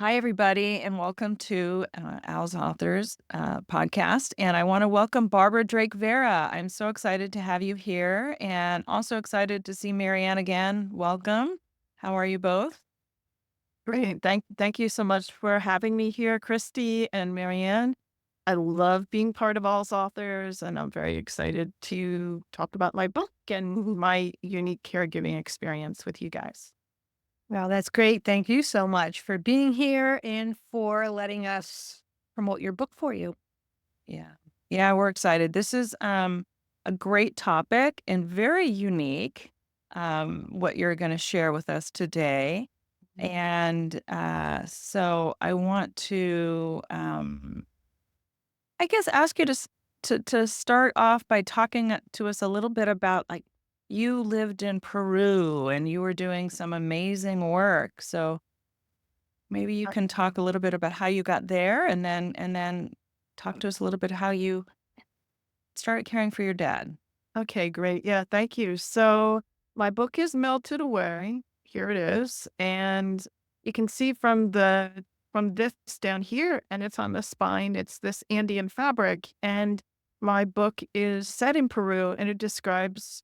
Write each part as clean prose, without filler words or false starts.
Hi, everybody, and welcome to Al's Authors podcast. And I want to welcome Barbara Drake-Vera. I'm so excited to have you here and also excited to see Marianne again. Welcome. How are you both? Great. Thank you so much for having me here, Christy and Marianne. I love being part of All's Authors, and I'm very excited to talk about my book and my unique caregiving experience with you guys. Well, that's great. Thank you so much for being here and for letting us promote your book for you. Yeah. Yeah, we're excited. This is a great topic and very unique, what you're going to share with us today. And so I want to, I guess, ask you to start off by talking to us a little bit about like you lived in Peru and you were doing some amazing work. So maybe you Uh, can talk a little bit about how you got there, and then talk to us a little bit how you started caring for your dad. Okay, great. Yeah, thank you. So my book is Melted Away. Here it is. And you can see from this down here, and it's on the spine, it's this Andean fabric. And my book is set in Peru and it describes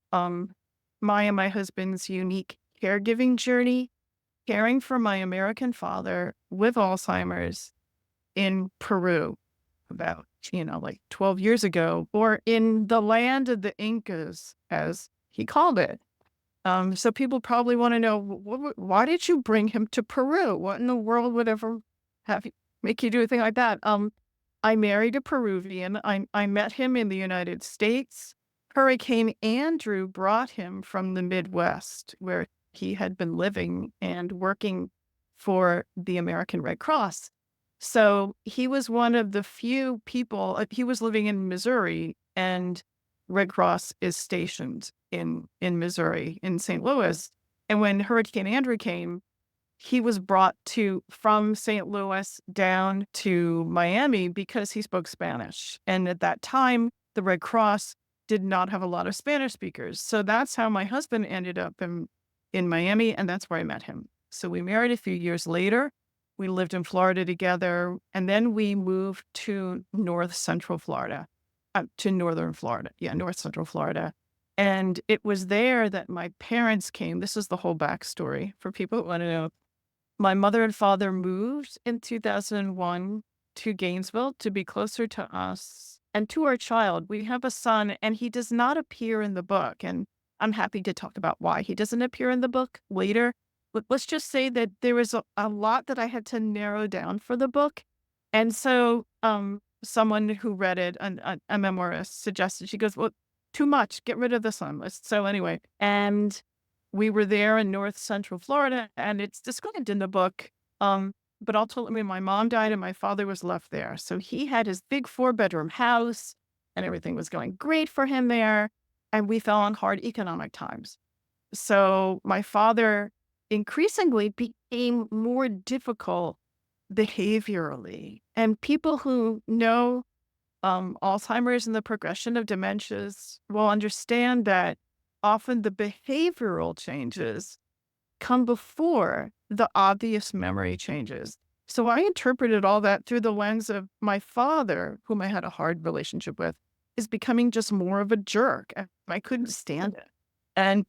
my and my husband's unique caregiving journey, caring for my American father with Alzheimer's in Peru about, like 12 years ago, or in the land of the Incas, as he called it. So people probably want to know, why did you bring him to Peru? What in the world would ever make you do a thing like that? I married a Peruvian. I met him in the United States. Hurricane Andrew brought him from the Midwest, where he had been living and working for the American Red Cross. So he was one of the few people, he was living in Missouri, and Red Cross is stationed in Missouri, in St. Louis. And when Hurricane Andrew came, he was brought from St. Louis down to Miami because he spoke Spanish. And at that time, the Red Cross did not have a lot of Spanish speakers. So that's how my husband ended up in Miami, and that's where I met him. So we married a few years later. We lived in Florida together, and then we moved to North Central Florida, to Northern Florida. Yeah, North Central Florida. And it was there that my parents came. This is the whole backstory for people who want to know. My mother and father moved in 2001 to Gainesville to be closer to us and to our child. We have a son, and he does not appear in the book. And I'm happy to talk about why he doesn't appear in the book later. But let's just say that there was a lot that I had to narrow down for the book. And so someone who read it, a memoirist, suggested, she goes, well, too much, get rid of this one. So anyway, and we were there in North Central Florida, and it's described in the book. But ultimately, my mom died and my father was left there. So he had his big 4-bedroom house, and everything was going great for him there. And we fell on hard economic times. So my father increasingly became more difficult behaviorally. And people who know Alzheimer's and the progression of dementias will understand that often the behavioral changes come before the obvious memory changes. So I interpreted all that through the lens of my father, whom I had a hard relationship with, is becoming just more of a jerk. And I couldn't stand it. And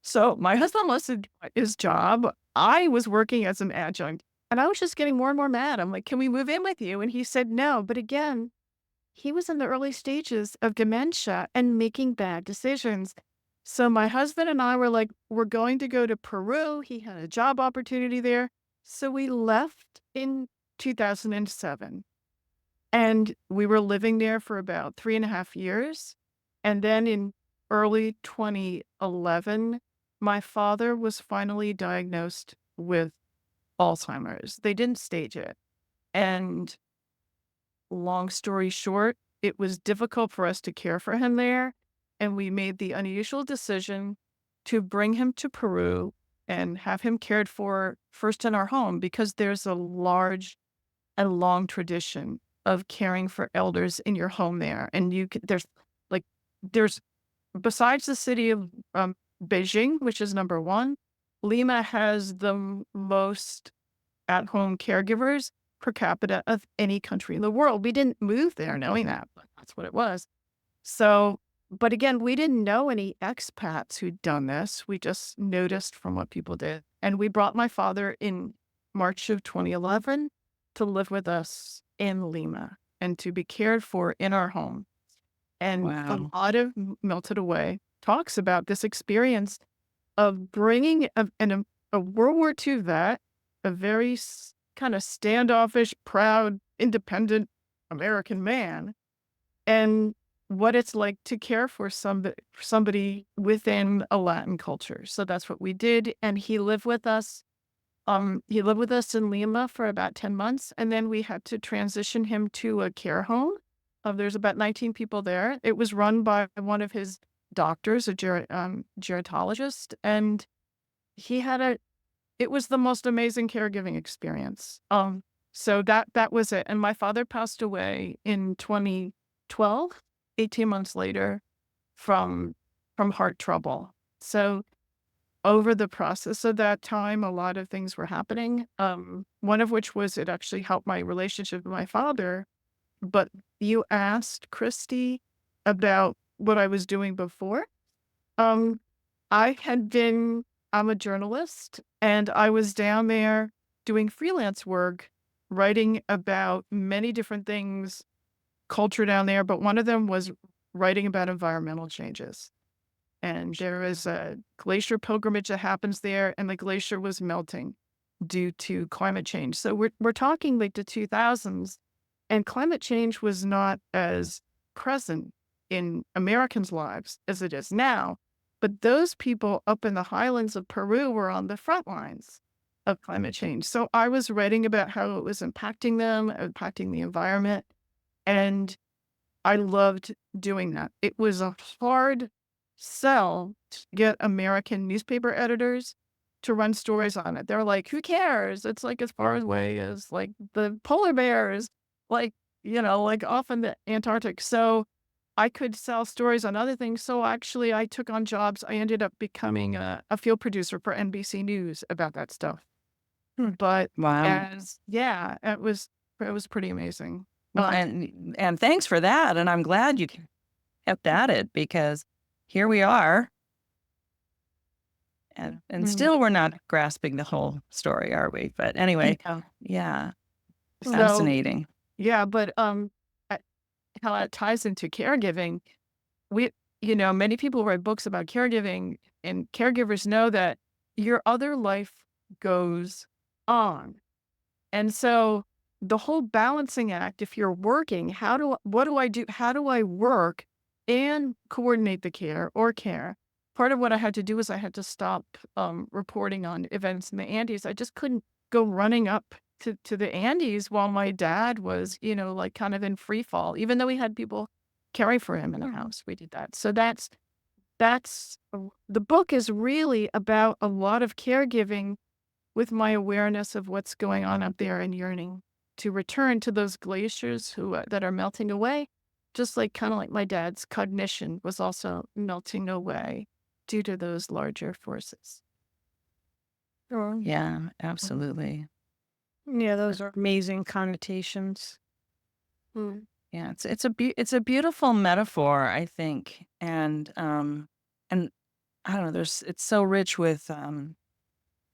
so my husband lost his job. I was working as an adjunct, and I was just getting more and more mad. I'm like, can we move in with you? And he said no. But again, he was in the early stages of dementia and making bad decisions. So my husband and I were like, we're going to go to Peru. He had a job opportunity there. So we left in 2007, and we were living there for about 3.5 years. And then in early 2011, my father was finally diagnosed with Alzheimer's. They didn't stage it. And long story short, it was difficult for us to care for him there, and we made the unusual decision to bring him to Peru and have him cared for first in our home, because there's a large and long tradition of caring for elders in your home there. And there's besides the city of Beijing, which is number one, Lima has the most at-home caregivers per capita of any country in the world. We didn't move there knowing that, but that's what it was. So, but again, we didn't know any expats who'd done this. We just noticed from what people did. And we brought my father in March of 2011 to live with us in Lima and to be cared for in our home. And a Wow. lot of Melted Away talks about this experience of bringing a World War II vet, a very kind of standoffish, proud, independent American man, and what it's like to care for somebody within a Latin culture. So that's what we did, and he lived with us. He lived with us in Lima for about 10 months, and then we had to transition him to a care home. There's about 19 people there. It was run by one of his doctors, a gerontologist, and he had it was the most amazing caregiving experience. So that was it. And my father passed away in 2012, 18 months later from heart trouble. So over the process of that time, a lot of things were happening. One of which was it actually helped my relationship with my father. But you asked Christy about what I was doing before. Um, I had been, I'm a journalist, and I was down there doing freelance work, writing about many different things, culture down there, but one of them was writing about environmental changes. And there is a glacier pilgrimage that happens there, and the glacier was melting due to climate change. So we're talking like the 2000s, and climate change was not as present in Americans' lives as it is now. But those people up in the highlands of Peru were on the front lines of climate change. So I was writing about how it was impacting them, impacting the environment. And I loved doing that. It was a hard sell to get American newspaper editors to run stories on it. They're like, who cares? It's like as far away as like the polar bears, like, like off in the Antarctic. So I could sell stories on other things. So actually, I took on jobs. I ended up becoming a field producer for NBC News about that stuff. But Wow. yeah, it was pretty amazing. Well, and thanks for that. And I'm glad you kept at it because here we are, and Mm, still we're not grasping the whole story, are we? But anyway, yeah. yeah, So fascinating. yeah, but uh, how it ties into caregiving, we, many people write books about caregiving, and caregivers know that your other life goes on. And so the whole balancing act, if you're working, what do I do? How do I work and coordinate the care or care? Part of what I had to do is I had to stop reporting on events in the Andes. I just couldn't go running up to the Andes while my dad was, like kind of in free fall, even though we had people caring for him in the house. We did that. So the book is really about a lot of caregiving with my awareness of what's going on up there and yearning to return to those glaciers that are melting away, just like kind of like my dad's cognition was also melting away due to those larger forces. Sure. Yeah, absolutely. Yeah, those are amazing connotations. Mm. Yeah, it's a beautiful metaphor, I think, and I don't know. It's so rich with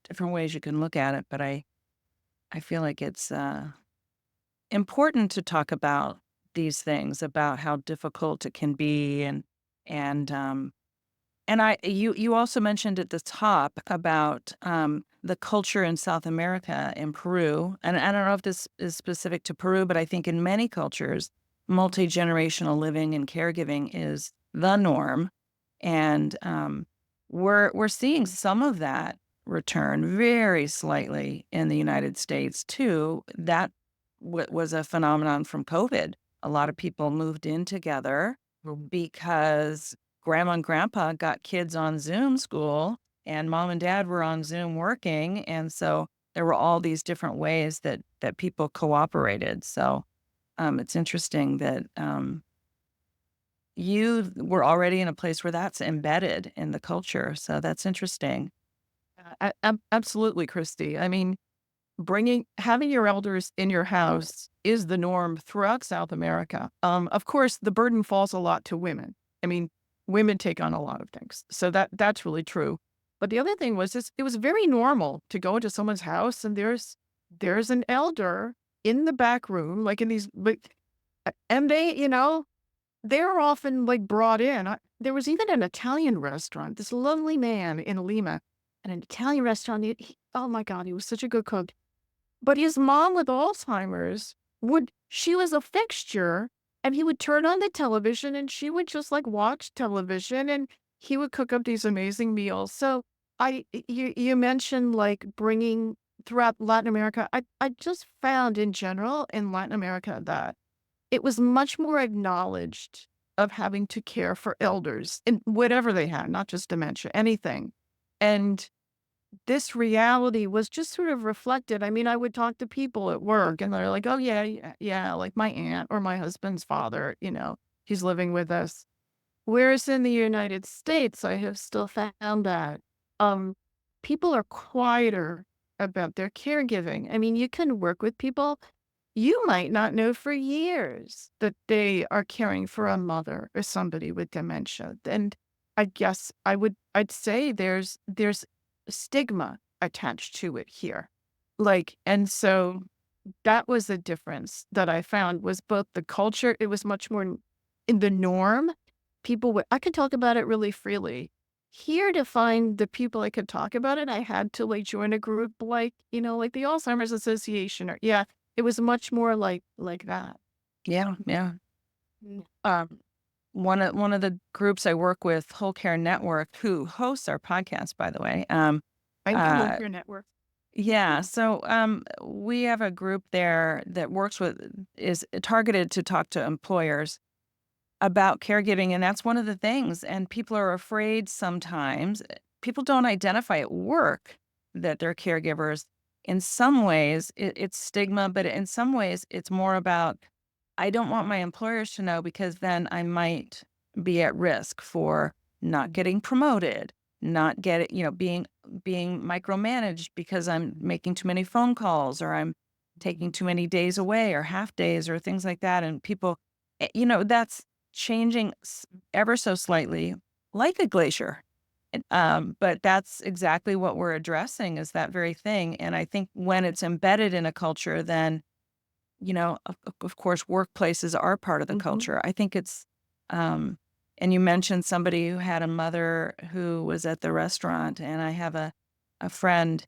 different ways you can look at it, but I feel like it's important to talk about these things, about how difficult it can be, and and you also mentioned at the top about the culture in South America in Peru, and I don't know if this is specific to Peru, but I think in many cultures, multi-generational living and caregiving is the norm, and we're seeing some of that return very slightly in the United States too. That was a phenomenon from COVID. A lot of people moved in together because grandma and grandpa got kids on Zoom school and mom and dad were on Zoom working. And so there were all these different ways that people cooperated. So it's interesting that you were already in a place where that's embedded in the culture. So that's interesting. Absolutely, Christy. I mean, having your elders in your house is the norm throughout South America. Of course, the burden falls a lot to women. I mean, women take on a lot of things, so that's really true. But the other thing was, it was very normal to go into someone's house and there's an elder in the back room, like in these, like, and they're often like brought in. There was even an Italian restaurant. This lovely man in Lima, at an Italian restaurant. Oh my God, he was such a good cook. But his mom with Alzheimer's she was a fixture, and he would turn on the television and she would just like watch television, and he would cook up these amazing meals. So you mentioned like bringing throughout Latin America. I just found in general in Latin America that it was much more acknowledged of having to care for elders in whatever they had, not just dementia, anything. And this reality was just sort of reflected. I mean, I would talk to people at work and they're like, oh, yeah, yeah, yeah, like my aunt or my husband's father, he's living with us. Whereas in the United States, I have still found that um, people are quieter about their caregiving. I mean, you can work with people you might not know for years that they are caring for a mother or somebody with dementia. And I guess I'd say there's stigma attached to it here. Like, and so that was a difference that I found was both the culture, it was much more in the norm. I could talk about it really freely. Here to find the people I could talk about it, I had to like join a group like, like the Alzheimer's Association or yeah, it was much more like that. Yeah, yeah. Mm. Um, one of the groups I work with, Whole Care Network, who hosts our podcast, by the way. I know Uh, your network. yeah, so we have a group there that is targeted to talk to employers about caregiving, and that's one of the things. And people are afraid sometimes. People don't identify at work that they're caregivers. In some ways, it's stigma, but in some ways, it's more about I don't want my employers to know because then I might be at risk for not getting promoted, not getting, being micromanaged because I'm making too many phone calls or I'm taking too many days away or half days or things like that. And people, that's changing ever so slightly, like a glacier. But that's exactly what we're addressing is that very thing. And I think when it's embedded in a culture, then, of course, workplaces are part of the Mhm. culture. I think and you mentioned somebody who had a mother who was at the restaurant, and I have a friend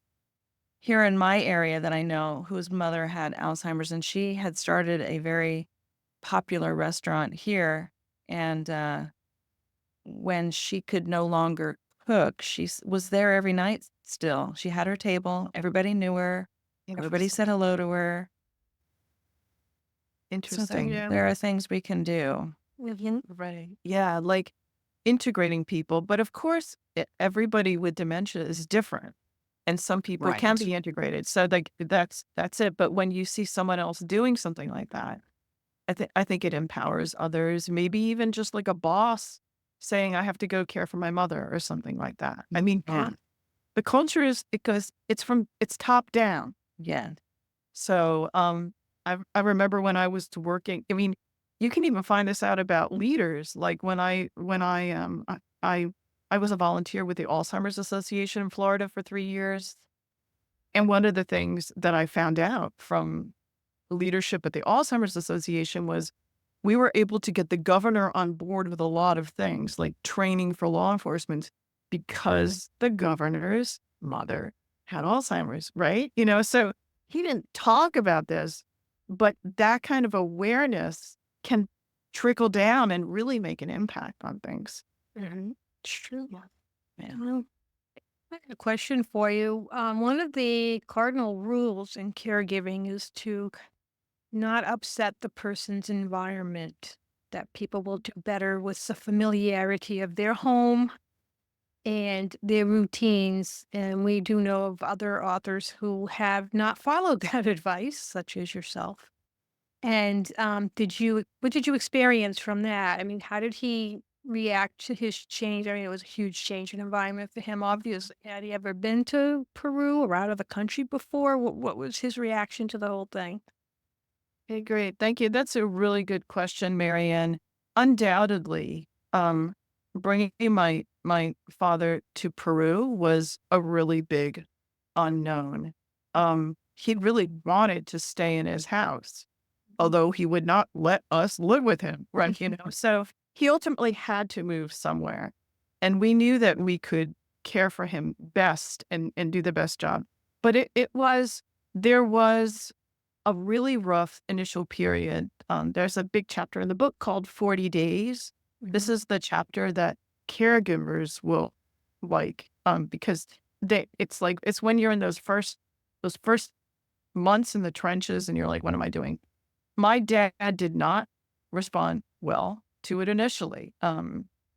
here in my area that I know whose mother had Alzheimer's, and she had started a very popular restaurant here. And when she could no longer cook, was there every night still. She had her table. Everybody knew her. Everybody Interesting. said hello to her. So Interesting. Yeah. there are things we can do. Right. Yeah, like integrating people, but of course, everybody with dementia is different, and some people can Right. be integrated. So like that's it. But when you see someone else doing something like that, I think it empowers others. Maybe even just like a boss saying, "I have to go care for my mother" or something like that. I mean, Yeah. the culture is because it's top down. Yeah. So, I remember when I was working. I mean, you can even find this out about leaders. Like I was a volunteer with the Alzheimer's Association in Florida for 3 years, and one of the things that I found out from leadership at the Alzheimer's Association was we were able to get the governor on board with a lot of things like training for law enforcement because the governor's mother had Alzheimer's, right? So he didn't talk about this, but that kind of awareness can trickle down and really make an impact on things. Mhm. True. Yeah. Well, I have a question for you. One of the cardinal rules in caregiving is to not upset the person's environment, that people will do better with the familiarity of their home and their routines. And we do know of other authors who have not followed that advice, such as yourself. And what did you experience from that? I mean, how did he react to his change? I mean, it was a huge change in environment for him, obviously. Had he ever been to Peru or out of the country before? What was his reaction to the whole thing? Okay, great. Thank you. That's a really good question, Marianne. Undoubtedly, bringing my father to Peru was a really big unknown. He really wanted to stay in his house, although he would not let us live with him, right? So he ultimately had to move somewhere, and we knew that we could care for him best and do the best job. But there was a really rough initial period. There's a big chapter in the book called 40 Days. This Mhm. is the chapter that caregivers will like, because it's when you're in those first months in the trenches and you're like, what am I doing? My dad did not respond well to it initially.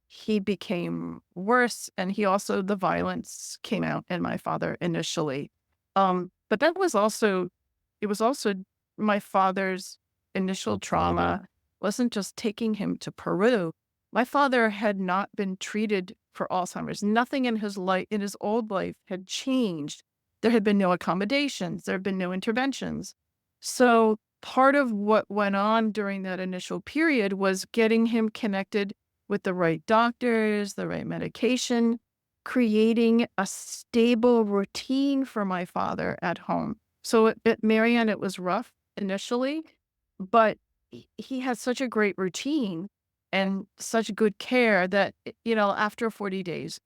He became worse, and the violence came out in my father initially. But it was also my father's initial trauma wasn't just taking him to Peru. My father had not been treated for Alzheimer's. Nothing in his life, in his old life, had changed. There had been no accommodations. There had been no interventions. So part of what went on during that initial period was getting him connected with the right doctors, the right medication, creating a stable routine for my father at home. So at Marianne, it was rough initially, but he had such a great routine and such good care that, after 40 days,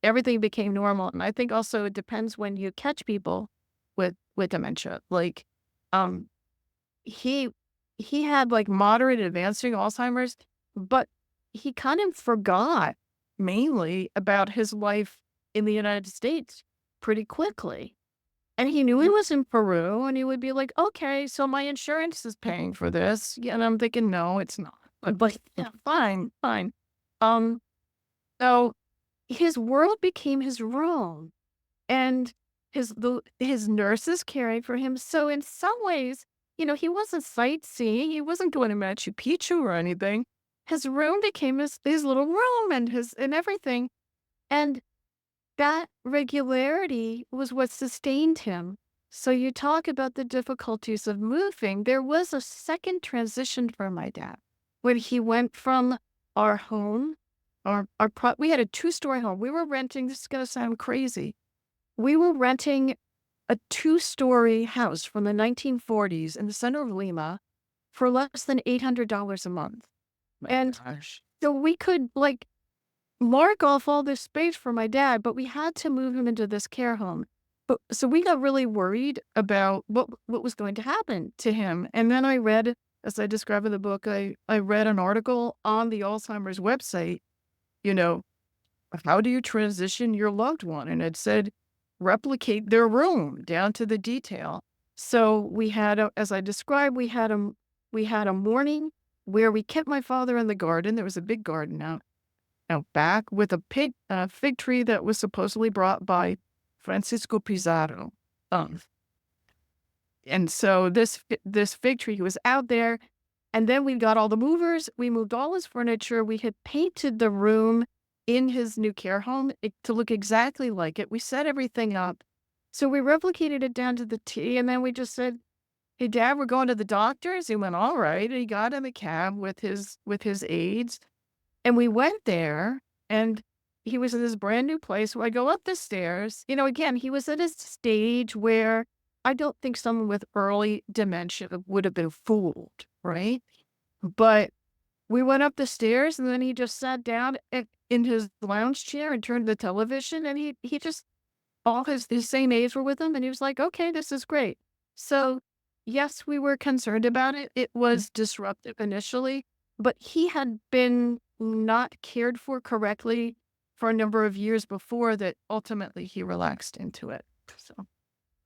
everything became normal. And I think also it depends when you catch people with dementia. Like, um, he he had like moderate advancing Alzheimer's, but he kind of forgot mainly about his life in the United States pretty quickly. And he knew he was in Peru, and he would be like, "Okay, so my insurance is paying for this." Yeah, and I'm thinking, "No, it's not." But yeah, fine, fine. Um, so his world became his room, and his nurses caring for him. So in some ways, he wasn't sightseeing. He wasn't going to Machu Picchu or anything. His room became his little room and everything. And that regularity was what sustained him. So you talk about the difficulties of moving. There was a second transition for my dad when he went from our home, we had a two-story home. We were renting, this is going to sound crazy. We were renting a two-story house from the 1940s in the center of Lima for less than $800 a month. My And gosh. so we could mark off all this space for my dad, but we had to move him into this care home. But so we got really worried about what was going to happen to him. And then I read, as I describe in the book, I read an article on the Alzheimer's website, you know, how do you transition your loved one? And it said, replicate their room down to the detail. So as I described, we had a morning where we kept my father in the garden. There was a big garden out back with a fig tree that was supposedly brought by Francisco Pizarro. Um, and so this fig tree was out there, and then we got all the movers. We moved all his furniture. We had painted the room in his new care home to look exactly like it. We set everything up. So we replicated it down to the T, and then we just said, "Hey, Dad, we're going to the doctors." He went, "All right." He got in the cab with his aides, and we went there, and he was in this brand new place. So I go up the stairs. Again, he was at a stage where I don't think someone with early dementia would have been fooled, right? But we went up the stairs, and then he just sat down in his lounge chair and turned the television, and he just all his same age were with him, and he was like, "Okay, this is great." So, yes, we were concerned about it. It was disruptive initially, but he had been not cared for correctly for a number of years before that ultimately he relaxed into it. So,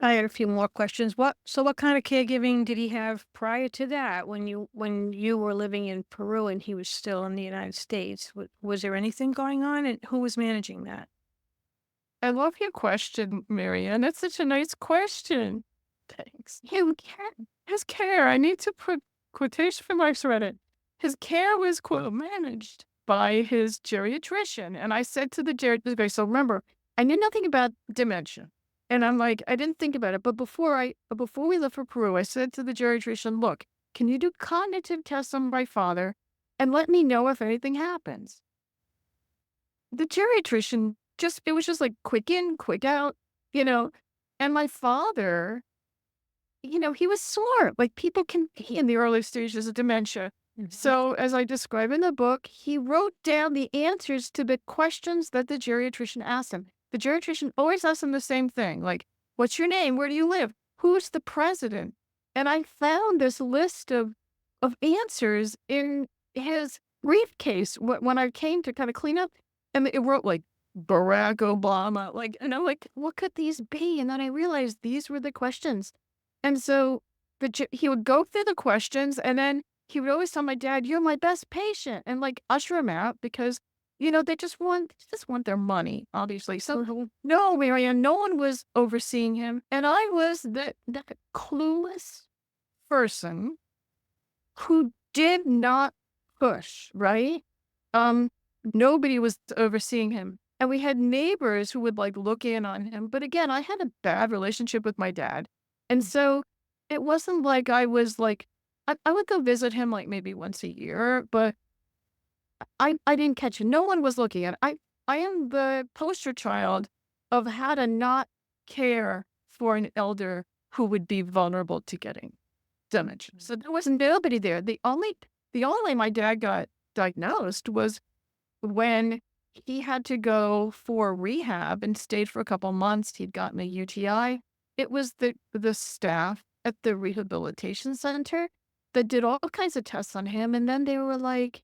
I had a few more questions. What kind of caregiving did he have prior to that when you were living in Peru and he was still in the United States? Was there anything going on, and who was managing that? I love your question, Marianne. That's such a nice question. Thanks. His care, I need to put quotation marks around it. His care was, quote, managed by his geriatrician. And I said to the geriatrician, so remember, I knew nothing about dementia. And I'm like, I didn't think about it. But before we left for Peru, I said to the geriatrician, look, can you do cognitive tests on my father and let me know if anything happens? The geriatrician it was just like quick in, quick out, you know. And my father, he was smart. Like people can be in the early stages of dementia. Mhm. So, as I describe in the book, he wrote down the answers to the questions that the geriatrician asked him. The geriatrician always asked him the same thing, like, what's your name? Where do you live? Who's the president? And I found this list of answers in his briefcase when I came to kind of clean up. And it wrote like Barack Obama, like, and I'm like, what could these be? And then I realized these were the questions. And so he would go through the questions and then he would always tell my dad, "You're my best patient," and like usher him out because, they just want their money, obviously. So Mhm. no, Marianne, no one was overseeing him. And I was that clueless person who did not push, right? Um, Nobody was overseeing him. And we had neighbors who would like look in on him. But again, I had a bad relationship with my dad. And so it wasn't like I was like, I would go visit him like maybe once a year, but I didn't catch it. No one was looking at it. I am the poster child of how to not care for an elder who would be vulnerable to getting dementia. So there was nobody there. The only way my dad got diagnosed was when he had to go for rehab and stayed for a couple months. He'd gotten a UTI. It was the staff at the rehabilitation center that did all kinds of tests on him, and then they were like,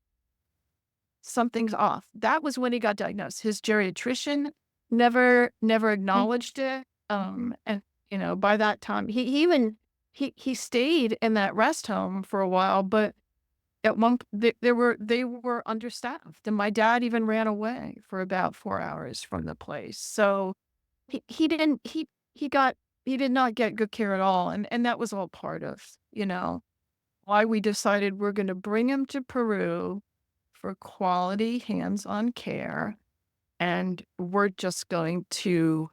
something's off. That was when he got diagnosed. His geriatrician never acknowledged it. And by that time, he stayed in that rest home for a while, but at one they were understaffed, and my dad even ran away for about 4 hours from the place. So he didn't he did not get good care at all, and that was all part of, why we decided we're gonna bring him to Peru for quality hands-on care, and we're just going to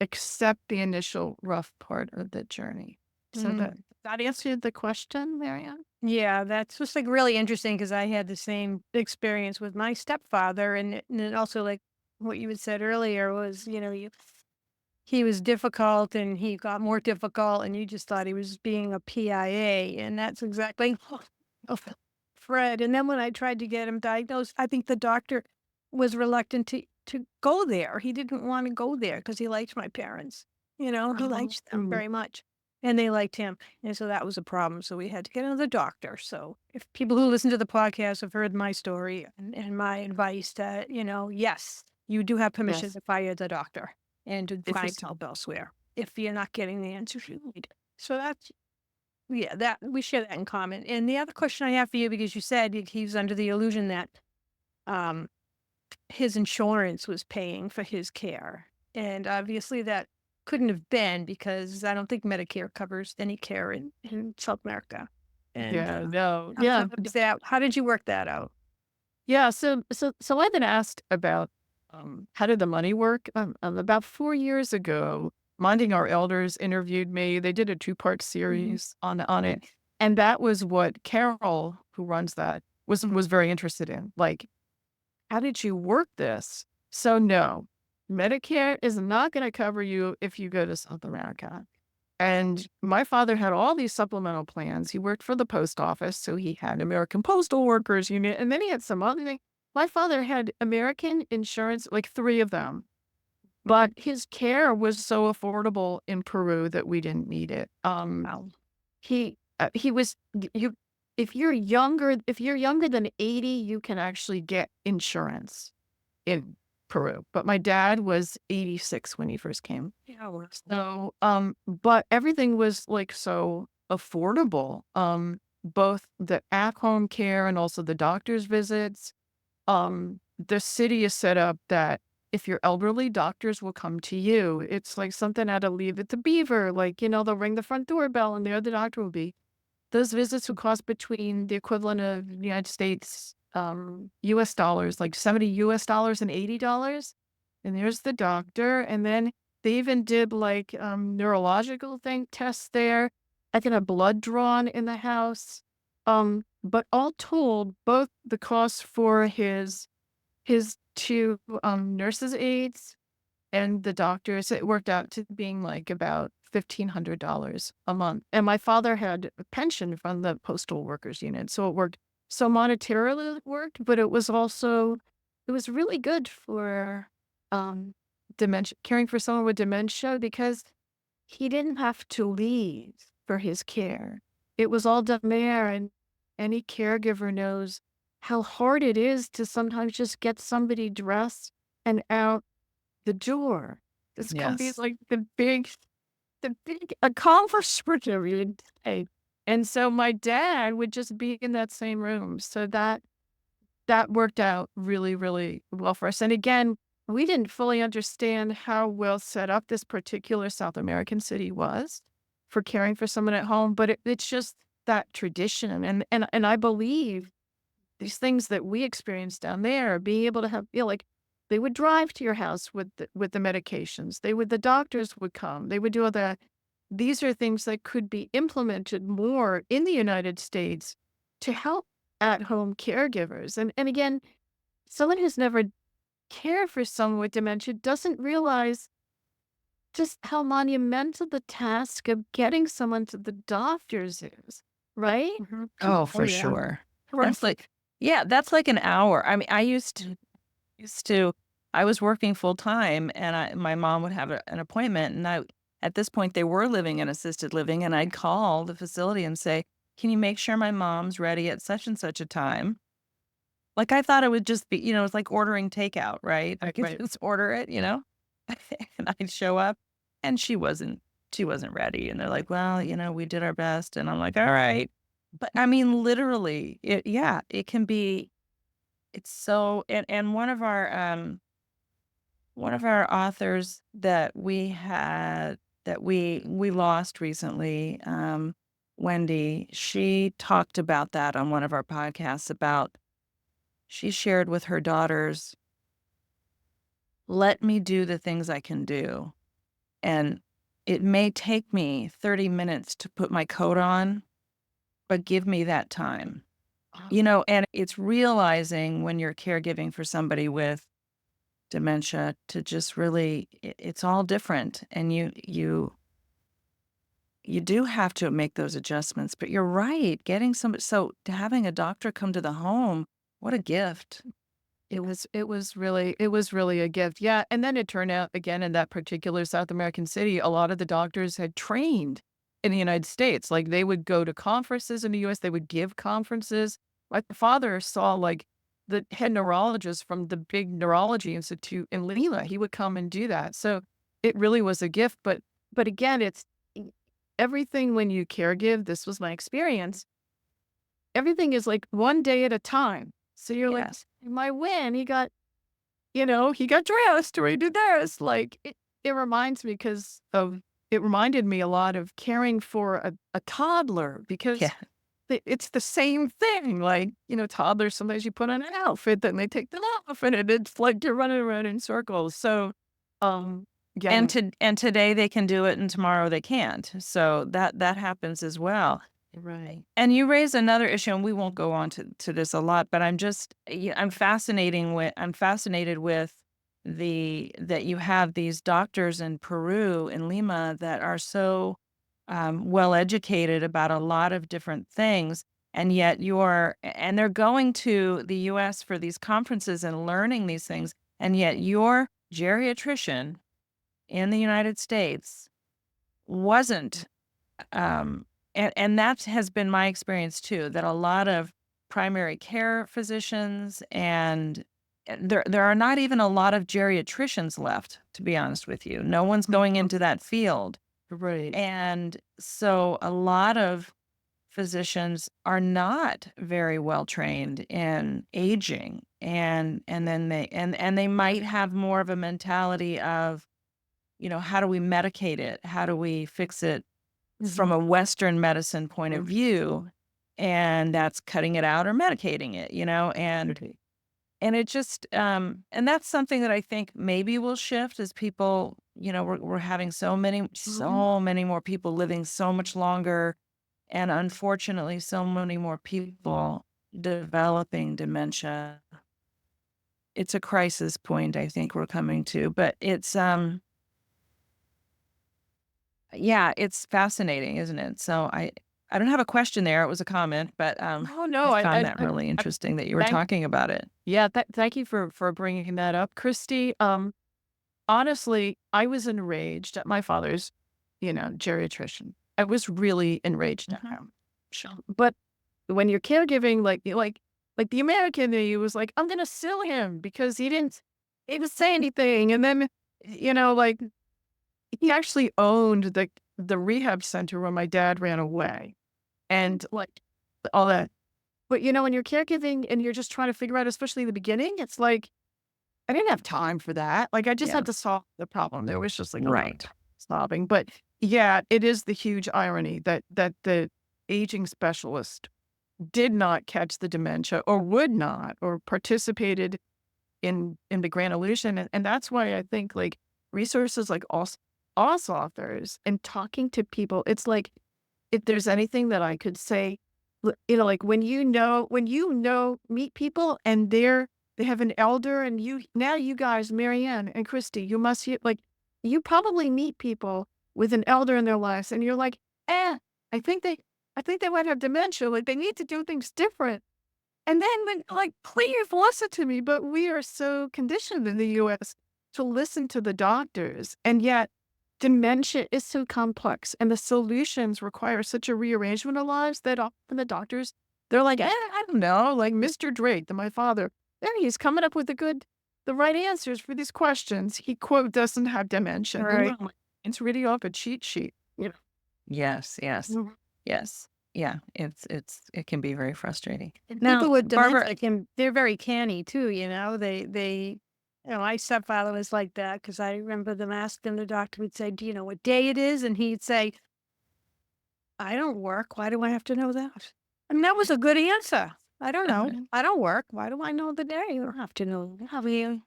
accept the initial rough part of the journey. So that answered the question, Marianne? Yeah, that's just like really interesting because I had the same experience with my stepfather, and then also like what you had said earlier was, he was difficult and he got more difficult, and you just thought he was being a PIA, and that's exactly of Fred. And then when I tried to get him diagnosed, I think the doctor was reluctant to go there. He didn't want to go there because he liked my parents. He liked them Mm. very much, and they liked him. And so that was a problem. So we had to get another doctor. So if people who listen to the podcast have heard my story and my advice that, yes, you do have permission Yes. to fire the doctor and to find Interesting. help elsewhere if you're not getting the answers you need. So that's, yeah, that we share that in common. And the other question I have for you, because you said he was under the illusion that um, his insurance was paying for his care. And obviously that couldn't have been because I don't think Medicare covers any care in South America. And Yeah, no. how, Yeah. how did you work that out? Yeah, so I've been asked about, how did the money work? About 4 years ago, Minding Our Elders interviewed me. They did a 2-part series on it, and that was what Carol, who runs that, was very interested in. Like, how did you work this? So no, Medicare is not going to cover you if you go to South America. And my father had all these supplemental plans. He worked for the post office, so he had American Postal Workers Union, and then he had some other thing. My father had American insurance, like 3 of them, but his care was so affordable in Peru that we didn't need it. Wow. He was you if you're younger than 80, you can actually get insurance in Peru. But my dad was 86 when he first came. Yeah, well, So, but everything was like so affordable. Both the at-home care and also the doctor's visits. The city is set up that if you're elderly, doctors will come to you. It's like something out of Leave It to Beaver. Like, they'll ring the front doorbell and there the doctor will be. Those visits would cost between the equivalent of the United States, US dollars, like 70 US dollars and $80. And there's the doctor. And then they even did like neurological tests there. I get a blood drawn in the house. But all told, both the cost for his two nurses aides and the doctors, it worked out to being like about $1,500 a month. And my father had a pension from the postal workers union, so it worked. So monetarily it worked, but it was also it was really good for um dementia, caring for someone with dementia, because he didn't have to leave for his care. It was all done there, and any caregiver knows how hard it is to sometimes just get somebody dressed and out the door. This can be Yes. like the big accomplishment of your day. And so my dad would just be in that same room. So that worked out really, really well for us. And again, we didn't fully understand how well set up this particular South American city was for caring for someone at home, but it's just that tradition. And I believe these things that we experienced down there, being able to have, like they would drive to your house with the medications. The doctors would come. They would do all that. These are things that could be implemented more in the United States to help at home caregivers. And again, someone who's never cared for someone with dementia doesn't realize just how monumental the task of getting someone to the doctors is, right? Mhm. Oh, Oh, for yeah. sure. Right. That's like, yeah, that's like an hour. I mean, used to, I was working full time and my mom would have an appointment and at this point they were living in assisted living and I'd call the facility and say, can you make sure my mom's ready at such and such a time? Like I thought it would just be, it's like ordering takeout, right? I could Right. just order it, and I'd show up and she wasn't ready. And they're like, well, we did our best. And I'm like, all right. But I mean, literally, yeah, it can be, it's so, and one of our authors that we lost recently, Wendy, she talked about that on one of our podcasts about she shared with her daughters, let me do the things I can do. And it may take me 30 minutes to put my coat on, but give me that time. And it's realizing when you're caregiving for somebody with dementia to just really it's all different and you do have to make those adjustments, but you're right, getting some so having a doctor come to the home, what a gift. It was really a gift. Yeah, and then it turned out again in that particular South American city, a lot of the doctors had trained in the United States. Like they would go to conferences in the US, they would give conferences. My father saw like the head neurologist from the big neurology institute in Lima. He would come and do that. So it really was a gift. But again, it's everything when you caregive, this was my experience. Everything is like one day at a time. So you're like, Yes. my win, he got dressed or he did this. Like it reminds me because of it reminded me a lot of caring for a toddler Yeah. because it's the same thing. Like, toddlers, sometimes you put on an outfit, then they take them off, and it's like you're running around in circles. So, And again, today they can do it and tomorrow they can't. So that happens as well. right. And you raise another issue, and we won't go on to this a lot, but I'm fascinated with that you have these doctors in Peru, in Lima, that are so well educated about a lot of different things, and yet and they're going to the U.S. for these conferences and learning these things, and yet your geriatrician in the United States wasn't and that has been my experience too, that a lot of primary care physicians and there are not even a lot of geriatricians left, to be honest with you. No one's going into that field. Right. And so a lot of physicians are not very well trained in aging and then they might have more of a mentality of, how do we medicate it? How do we fix it from Mhm. a Western medicine point of view, and that's cutting it out or medicating it, and it just and that's something that I think maybe will shift as people, we're having Mhm. so many more people living so much longer, and unfortunately so many more people developing dementia. It's a crisis point I think we're coming to, but it's yeah, it's fascinating, isn't it? So I don't have a question there. It was a comment, but No, I no, found that really I interesting that you were thank talking about it. yeah, thank you for bringing that up, Christy. Honestly, I was enraged at my father's, geriatrician. I was really enraged at Mhm. him. Sure. But when you're caregiving, like the American in you was like, I'm gonna sue him because he didn't say anything. And then, like he actually owned the rehab center where my dad ran away and like all that. But when you're caregiving and you're just trying to figure out, especially in the beginning, it's like I didn't have time for that. Like, I just Yeah. had to solve the problem. There was just, like, a lot of Right. time solving, but, yeah, it is the huge irony that the aging specialist did not catch the dementia or would not or participated in the grand illusion, and that's why I think, like, resources like us authors and talking to people, it's like, if there's anything that I could say, like, meet people and they have an elder and you guys, Marianne and Christy, you probably meet people with an elder in their lives and you're like, I think they, I think they might have dementia. Like they need to do things different. And then like, please listen to me. But we are so conditioned in the US to listen to the doctors. And yet dementia is so complex and the solutions require such a rearrangement of lives that often the doctors, they're like, I don't know, like Mr. Drake, my father, there he's coming up with the right answers for these questions. He quote doesn't have dementia. And Right. I'm like, it's reading off a cheat sheet. Yes, yes. Mhm. Yes. Yeah, it can be very frustrating. And Now, people with Barbara, dementia they're very canny too, my stepfather was like that because I remember them asking the doctor, would say, do you know what day it is? And he'd say, I don't work. Why do I have to know that? And that was a good answer. I don't know. I don't work. Why do I know the day? You don't have to know. I mean,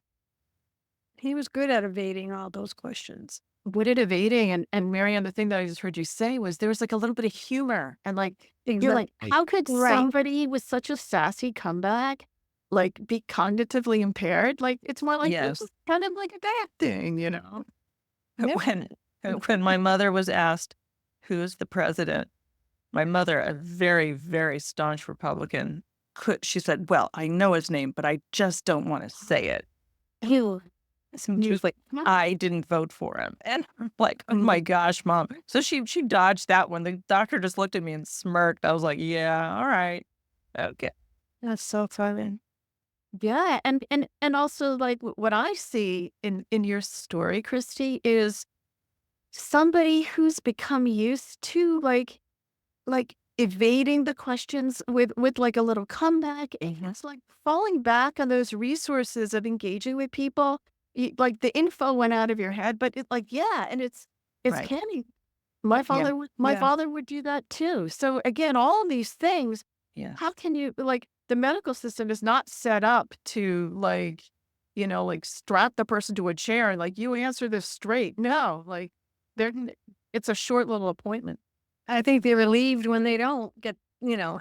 he was good at evading all those questions. What it evading and Marianne, the thing that I just heard you say was there was like a little bit of humor and like you're like, Exactly. how could Right. somebody with such a sassy comeback like be cognitively impaired? Like it's more like this yes. is kind of like a dad thing. Yeah. When when my mother was asked, "Who's the president?" My mother, a very, very staunch Republican, she said, "Well, I know his name, but I just don't wanna say it." You. So she was like, "I didn't vote for him." And I'm like, "Oh my gosh, mom." So she dodged that one. The doctor just looked at me and smirked. I was like, "Yeah, all right. Okay." That's so funny. Yeah, and also like what I see in your story, Christy, is somebody who's become used to like evading the questions with like a little comeback and it's like falling back on those resources of engaging with people. Like the info went out of your head, but and it's Right. canny. Yeah. My Yeah. father would do that too. So again, all of these things, how Yes. can you like the medical system is not set up to like strap the person to a chair and like you answer this straight. No, like they're it's a short little appointment. I think they're relieved when they don't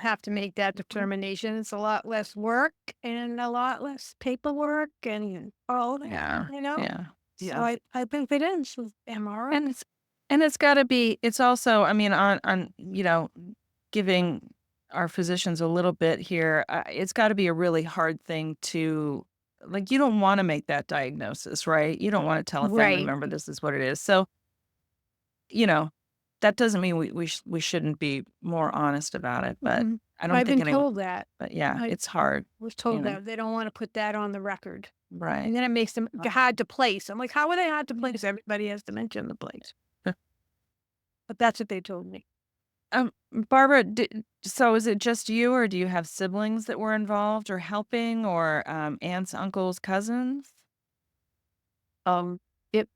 have to make that determination. It's a lot less work and a lot less paperwork and all Yeah. that. Yeah. So Yeah. I think it is with MRI. And it's gotta be it's also, I mean, on, giving our physicians a little bit here, it's gotta be a really hard thing to like, you don't wanna make that diagnosis, right? You don't wanna tell a family Right. member this is what it is. So, you know, that doesn't mean we shouldn't be more honest about it, but Mhm. I don't I've think been anyone told that. but yeah, I it's hard, was you told know? that they don't want to put that on the record. Right. And then it makes them hard to place. I'm like, how are they hard to place? Everybody has dementia in the place. But that's what they told me. Barbara, so is it just you, or do you have siblings that were involved or helping, or aunts, uncles, cousins? I'm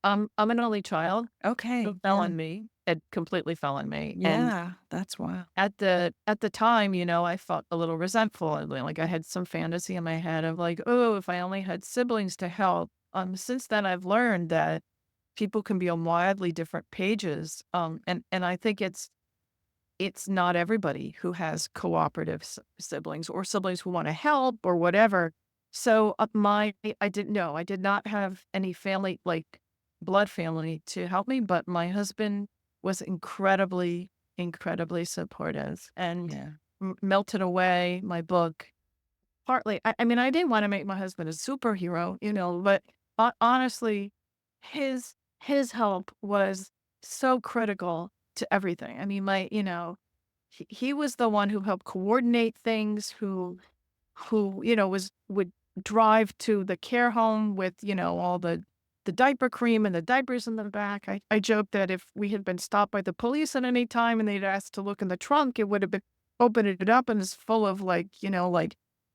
an only child. Okay, So fell yeah, on me. it completely fell on me. And Yeah, that's wild. at the time, I felt a little resentful. And like I had some fantasy in my head of like, oh, if I only had siblings to help. Since then I've learned that people can be on wildly different pages. And I think it's not everybody who has cooperative siblings or siblings who want to help or whatever. So I didn't know. I did not have any family, like blood family to help me, but my husband was incredibly, incredibly supportive and Yeah. melted away my book. Partly, I mean, I didn't want to make my husband a superhero, but honestly, his help was so critical to everything. I mean, he was the one who helped coordinate things, who would drive to the care home with all the diaper cream and the diapers in the back. I joked that if we had been stopped by the police at any time and they'd asked to look in the trunk, it would have been open it up and it's full of like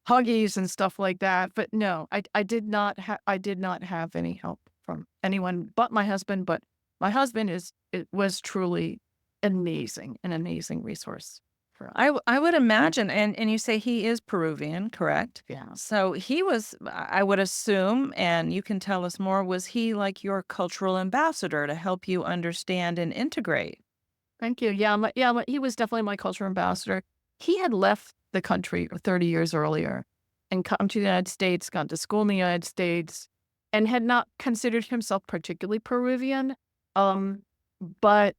Huggies and stuff like that. But no, I did not have any help from anyone but my husband. But my husband it was truly amazing, an amazing resource for us. I would imagine, and you say he is Peruvian, correct? Yeah. So he was, I would assume, and you can tell us more, was he like your cultural ambassador to help you understand and integrate? Thank you. Yeah, he was definitely my cultural ambassador. He had left the country 30 years earlier and come to the United States, gone to school in the United States, and had not considered himself particularly Peruvian. Um, but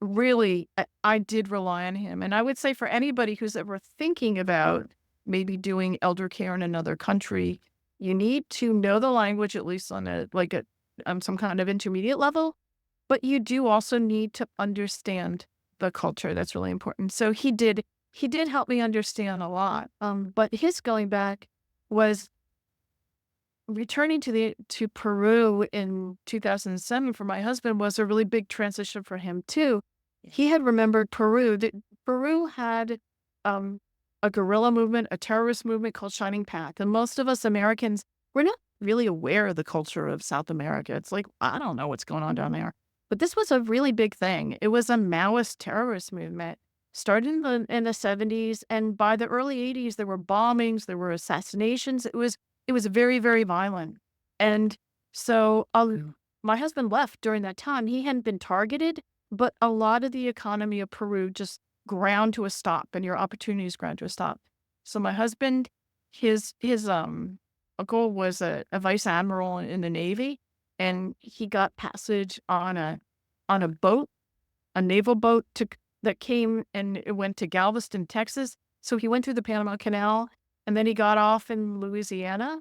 really, I did rely on him. And I would say for anybody who's ever thinking about maybe doing elder care in another country, you need to know the language, at least on some kind of intermediate level, but you do also need to understand the culture. That's really important. So he did help me understand a lot. But his going back was returning to Peru in 2007 for my husband was a really big transition for him too. He had remembered Peru. That Peru had um, a guerrilla movement, a terrorist movement called Shining Path, and most of us Americans we're not really aware of the culture of South America. It's like I don't know what's going on down there, but this was a really big thing. It was a Maoist terrorist movement. Started in the 70s, and by the early 80s, there were bombings, there were assassinations. It was very, very violent. And so my husband left during that time. He hadn't been targeted, but a lot of the economy of Peru just ground to a stop and your opportunities ground to a stop. So my husband, his uncle was a vice admiral in the Navy, and he got passage on a boat, a naval boat that came and it went to Galveston, Texas. So he went through the Panama Canal and then he got off in Louisiana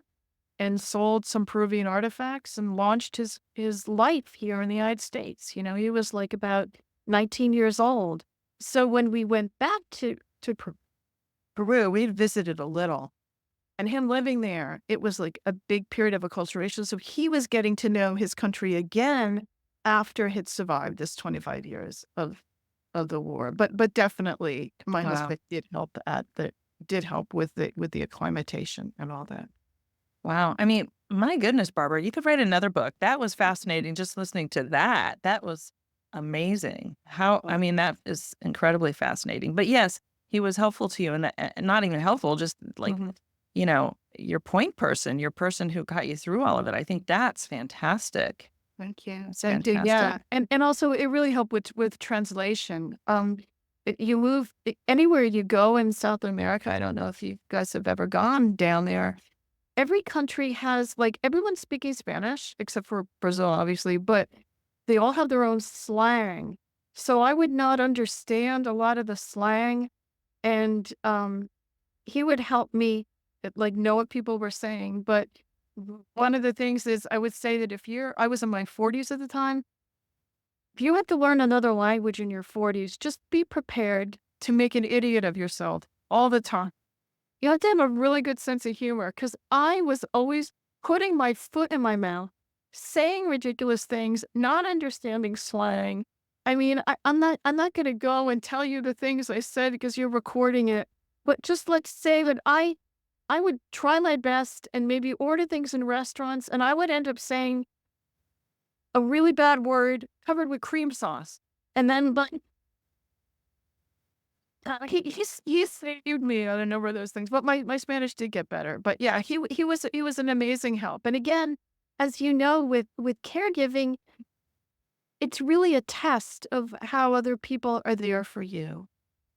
and sold some Peruvian artifacts and launched his life here in the United States. He was like about 19 years old. So when we went back to Peru, we visited a little. And him living there, it was like a big period of acculturation. So he was getting to know his country again after he'd survived this 25 years of the war. But definitely my Wow. husband did help with the acclimatation and all that. Wow. I mean, my goodness, Barbara, you could write another book. That was fascinating just listening to that. That was amazing. I mean, that is incredibly fascinating. But yes, he was helpful to you and not even helpful, just like, Mhm. your point person, your person who got you through all of it. I think that's fantastic. Thank you. That's Thank you. fantastic. Yeah, and also it really helped with translation. You move anywhere you go in South America. I don't know if you guys have ever gone down there. Every country has like everyone's speaking Spanish except for Brazil, obviously, but they all have their own slang. So I would not understand a lot of the slang, and he would help me like know what people were saying. But one of the things is I would say that I was in my 40s at the time. If you had to learn another language in your 40s, just be prepared to make an idiot of yourself all the time. You have to have a really good sense of humor because I was always putting my foot in my mouth, saying ridiculous things, not understanding slang. I mean, I'm not going to go and tell you the things I said because you're recording it, but just let's say that I would try my best and maybe order things in restaurants, and I would end up saying a really bad word covered with cream sauce. And then, but he saved me on a number of those things. But my Spanish did get better. But yeah, he was an amazing help. And again, as you know, with caregiving, it's really a test of how other people are there for you.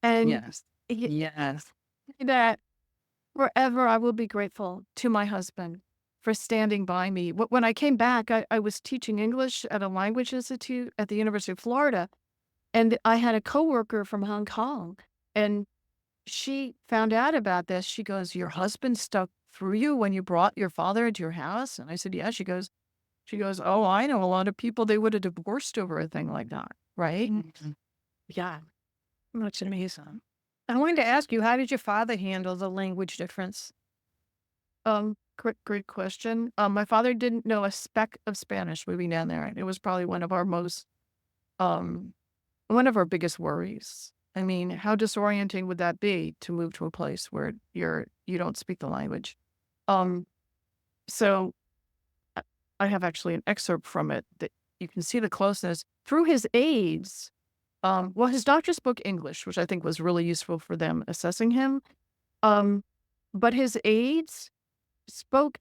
And Yes. y- Yes. that forever I will be grateful to my husband for standing by me. When I came back, I was teaching English at a language institute at the University of Florida. And I had a coworker from Hong Kong. And she found out about this. She goes, "Your husband stuck through you when you brought your father into your house?" And I said, "Yeah." She goes, "Oh, I know a lot of people they would have divorced over a thing like that." Right? Mhm. Yeah. That's amazing. I wanted to ask you, how did your father handle the language difference? Great question. My father didn't know a speck of Spanish moving down there. And it was probably um, one of our biggest worries. I mean, how disorienting would that be to move to a place where you don't speak the language? Um, so I I have actually an excerpt from it that you can see the closeness through his aides. Well, his doctor spoke English, which I think was really useful for them assessing him. Um, but his aides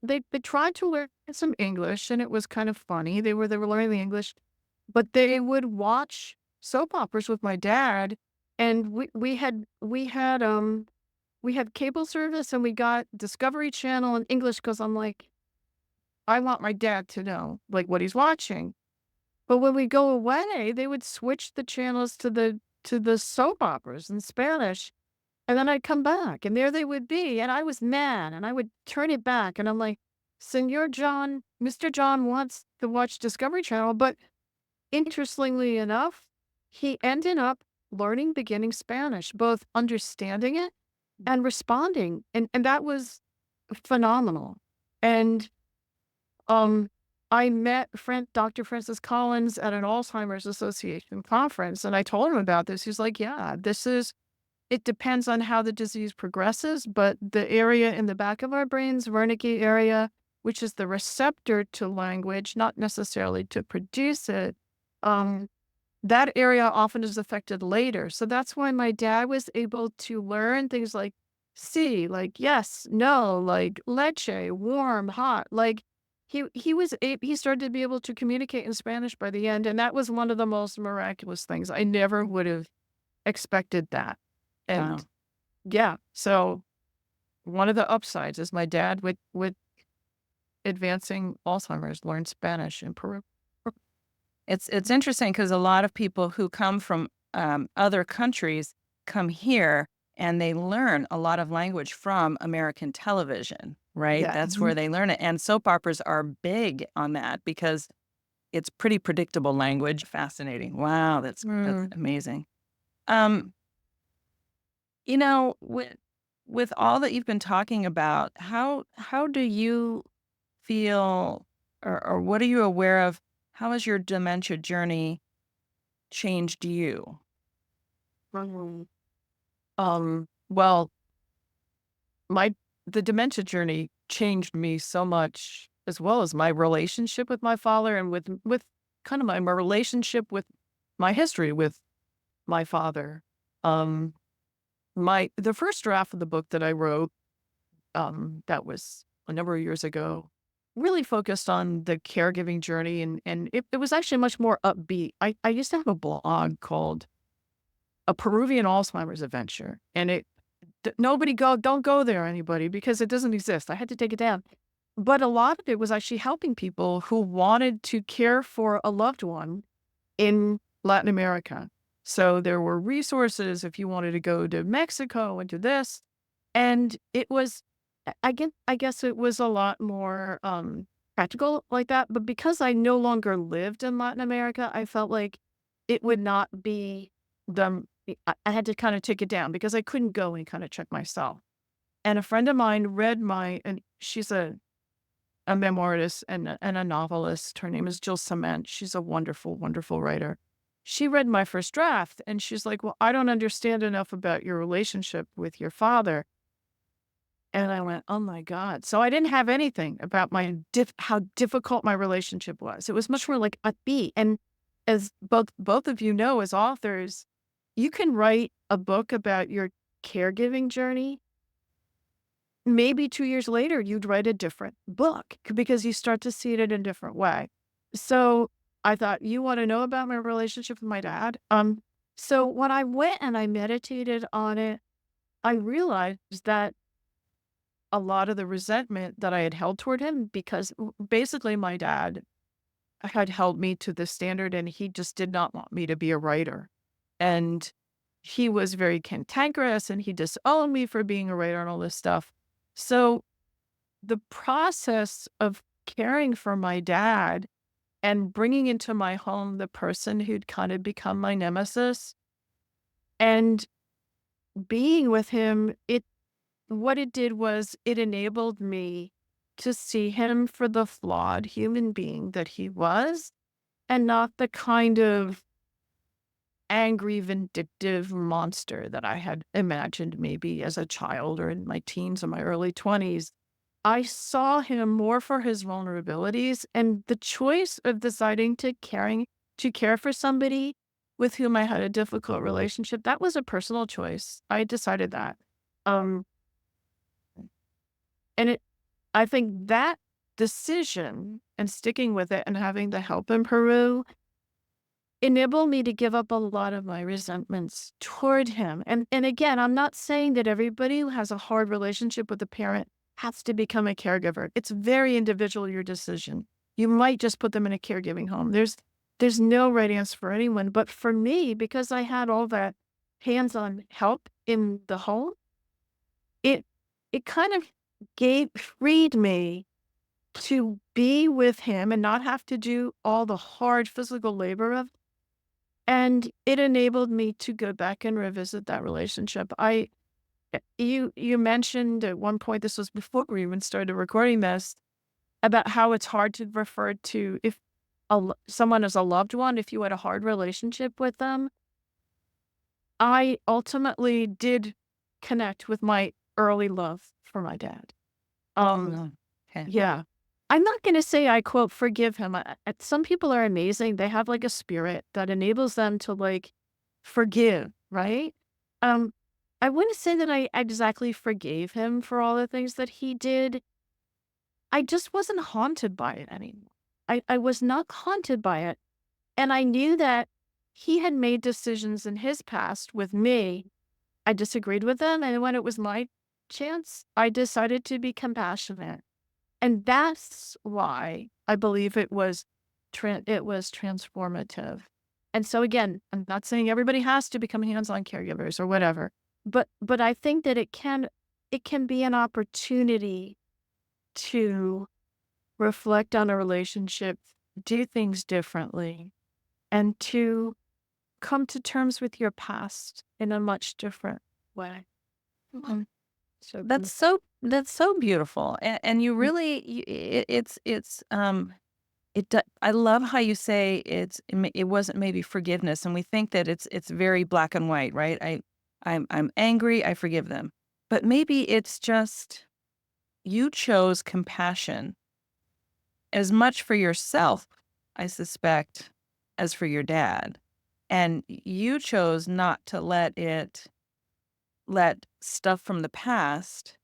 they tried to learn some English, and it was kind of funny. They were learning the English, but they would watch soap operas with my dad, and we had cable service, and we got Discovery Channel in English because I'm like, I want my dad to know, like, what he's watching. But when we go away, they would switch the channels to the soap operas in Spanish, and then I'd come back, and there they would be, and I was mad, and I would turn it back, and I'm like, "Senor John, Mr. John wants to watch Discovery Channel," but interestingly enough, he ended up learning beginning Spanish, both understanding it and responding, and that was phenomenal. And, um, I met Dr. Francis Collins at an Alzheimer's Association conference, and I told him about this. He's like, "Yeah, it depends on how the disease progresses, but the area in the back of our brains, Wernicke area, which is the receptor to language, not necessarily to produce it, um, that area often is affected later. So that's why my dad was able to learn things like see, like yes, no, like leche, warm, hot. Like he started to be able to communicate in Spanish by the end, and that was one of the most miraculous things. I never would have expected that. And Wow. yeah, so one of the upsides is my dad with advancing Alzheimer's learned Spanish in Peru. It's interesting because a lot of people who come from, other countries come here, and they learn a lot of language from American television, right? Yeah. That's where Mhm. they learn it, and soap operas are big on that because it's pretty predictable language. Fascinating. Wow, that's Mm. amazing. Um, you know, with all that you've been talking about, how do you feel or what are you aware of? How has your dementia journey changed you? Mhm. Well, my the dementia journey changed me so much, as well as my relationship with my father and with kind of my relationship with my history with my father. Um, the first draft of the book that I wrote, that was a number of years ago, really focused on the caregiving journey, and it was actually much more upbeat. I used to have a blog called A Peruvian Alzheimer's Adventure, and nobody don't go there, anybody, because it doesn't exist. I had to take it down. But a lot of it was actually helping people who wanted to care for a loved one in Latin America. So there were resources if you wanted to go to Mexico and do this. And it was, I guess it was a lot more practical like that. But because I no longer lived in Latin America, I felt like it would not be the, I had to kind of take it down because I couldn't go and kind of check myself. And a friend of mine read and she's a memoirist and a novelist. Her name is Jill Cement. She's a wonderful, wonderful writer. She read my first draft and she's like, "Well, I don't understand enough about your relationship with your father." And I went, "Oh my God." So I didn't have anything about how difficult my relationship was. It was much more like upbeat. as both of you know, as authors, you can write a book about your caregiving journey. Maybe 2 years later, you'd write a different book because you start to see it in a different way. So I thought, you want to know about my relationship with my dad? So when I went and I meditated on it, I realized that a lot of the resentment that I had held toward him, because basically my dad had held me to the standard and he just did not want me to be a writer. And he was very cantankerous and he disowned me for being a writer and all this stuff. So the process of caring for my dad and bringing into my home the person who'd kind of become my nemesis and being with him, what it did was it enabled me to see him for the flawed human being that he was and not the kind of angry, vindictive monster that I had imagined maybe as a child or in my teens or my early 20s. I saw him more for his vulnerabilities and the choice of deciding to care for somebody with whom I had a difficult relationship. That was a personal choice. I decided that. Um, and I think that decision and sticking with it and having the help in Peru enabled me to give up a lot of my resentments toward him. And again, I'm not saying that everybody who has a hard relationship with a parent has to become a caregiver. It's very individual, your decision. You might just put them in a caregiving home. There's no right answer for anyone. But for me, because I had all that hands-on help in the home, it it kind of freed me to be with him and not have to do all the hard physical labor of, and it enabled me to go back and revisit that relationship. You mentioned at one point, this was before we even started recording this, about how it's hard to refer to if someone is a loved one, if you had a hard relationship with them. I ultimately did connect with my early love for my dad. Oh, Um, no. Okay. yeah. I'm not gonna say I quote forgive him. Some people are amazing. They have like a spirit that enables them to like forgive, right? Um, I wouldn't say that I exactly forgave him for all the things that he did. I just wasn't haunted by it anymore. I was not haunted by it. And I knew that he had made decisions in his past with me. I disagreed with them. And when it was my chance, I decided to be compassionate. And that's why I believe it was transformative. And so again, I'm not saying everybody has to become hands-on caregivers or whatever, but I think that it can be an opportunity to reflect on a relationship, do things differently, and to come to terms with your past in a much different way. Mhm. So That's so beautiful, and you really I love how you say it wasn't maybe forgiveness, and we think that it's very black and white, right? I'm angry, I forgive them, but maybe it's just you chose compassion as much for yourself, I suspect, as for your dad, and you chose not to let stuff from the past